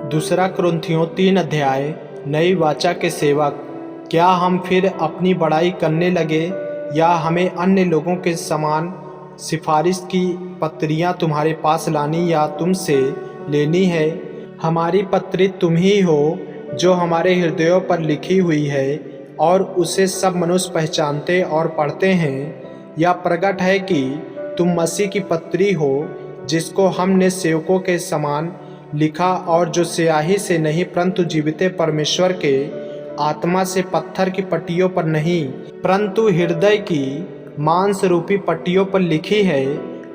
दूसरा कुरिन्थियों 3 अध्याय। नई वाचा के सेवक, क्या हम फिर अपनी बड़ाई करने लगे या हमें अन्य लोगों के समान सिफारिश की पत्रियां तुम्हारे पास लानी या तुमसे लेनी है? हमारी पत्री तुम ही हो जो हमारे हृदयों पर लिखी हुई है और उसे सब मनुष्य पहचानते और पढ़ते हैं। यह प्रगट है कि तुम मसीह की पत्री हो, जिसको हमने सेवकों के समान लिखा और जो स्याही से नहीं परंतु जीवित परमेश्वर के आत्मा से पत्थर की पट्टियों पर नहीं परंतु हृदय की मांस रूपी पट्टियों पर लिखी है।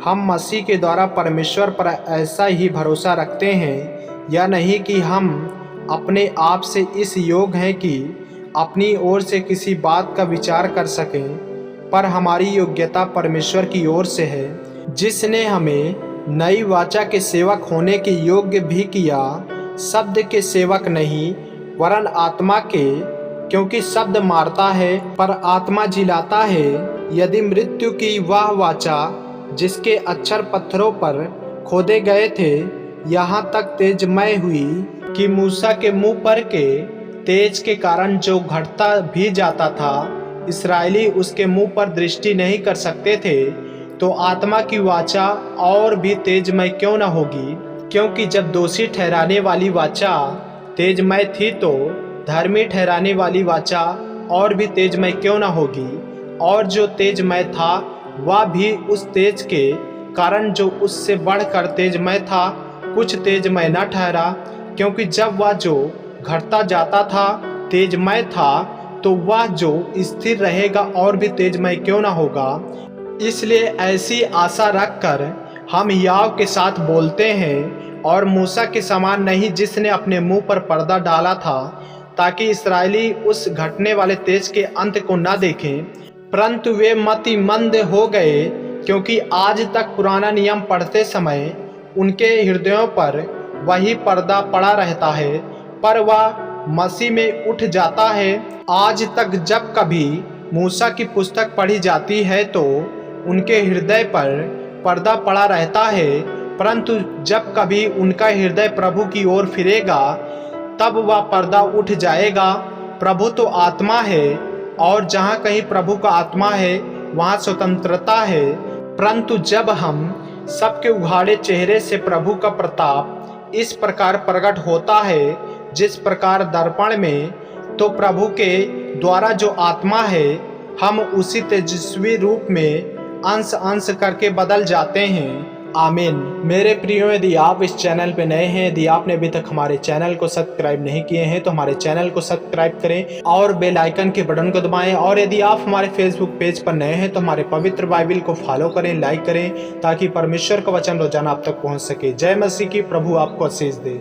हम मसीह के द्वारा परमेश्वर पर ऐसा ही भरोसा रखते हैं, या नहीं कि हम अपने आप से इस योग हैं कि अपनी ओर से किसी बात का विचार कर सकें, पर हमारी योग्यता परमेश्वर की ओर से है, जिसने हमें नई वाचा के सेवक होने के योग्य भी किया, शब्द के सेवक नहीं वरन आत्मा के, क्योंकि शब्द मारता है पर आत्मा जिलाता है। यदि मृत्यु की वह वाचा जिसके अक्षर पत्थरों पर खोदे गए थे यहाँ तक तेजमय हुई कि मूसा के मुंह पर के तेज के कारण जो घटता भी जाता था इस्राएली उसके मुंह पर दृष्टि नहीं कर सकते थे, तो आत्मा की वाचा और भी तेजमय क्यों न होगी? क्योंकि जब दोषी ठहराने वाली वाचा तेजमय थी तो धर्मी ठहराने वाली वाचा और भी तेजमय क्यों न होगी? और जो तेजमय था वह भी उस तेज के कारण जो उससे बढ़कर तेजमय था कुछ तेजमय न ठहरा, क्योंकि जब वह जो घटता जाता था तेजमय था तो वह जो स्थिर रहेगा और भी तेजमय क्यों न होगा? इसलिए ऐसी आशा रखकर हम हियाव के साथ बोलते हैं और मूसा के समान नहीं, जिसने अपने मुंह पर पर्दा डाला था ताकि इस्राएली उस घटने वाले तेज के अंत को न देखें, परंतु वे मतिमंद हो गए, क्योंकि आज तक पुराना नियम पढ़ते समय उनके हृदयों पर वही पर्दा पड़ा रहता है, पर वह मसीह में उठ जाता है। आज तक जब कभी मूसा की पुस्तक पढ़ी जाती है तो उनके हृदय पर पर्दा पड़ा रहता है, परंतु जब कभी उनका हृदय प्रभु की ओर फिरेगा तब वह पर्दा उठ जाएगा। प्रभु तो आत्मा है और जहाँ कहीं प्रभु का आत्मा है वहाँ स्वतंत्रता है, परंतु जब हम सबके उघाड़े चेहरे से प्रभु का प्रताप इस प्रकार प्रकट होता है जिस प्रकार दर्पण में, तो प्रभु के द्वारा जो आत्मा है हम उसी तेजस्वी रूप में अंश अंश करके बदल जाते हैं। आमीन। मेरे प्रियो, यदि आप इस चैनल पे नए हैं, यदि आपने अभी तक हमारे चैनल को सब्सक्राइब नहीं किए हैं तो हमारे चैनल को सब्सक्राइब करें और बेल आइकन के बटन को दबाएं। और यदि आप हमारे फेसबुक पेज पर नए हैं तो हमारे पवित्र बाइबल को फॉलो करें, लाइक करें, ताकि परमेश्वर का वचन रोजाना आप तक पहुंच सके। जय मसीह की। प्रभु आपको आशीष दे।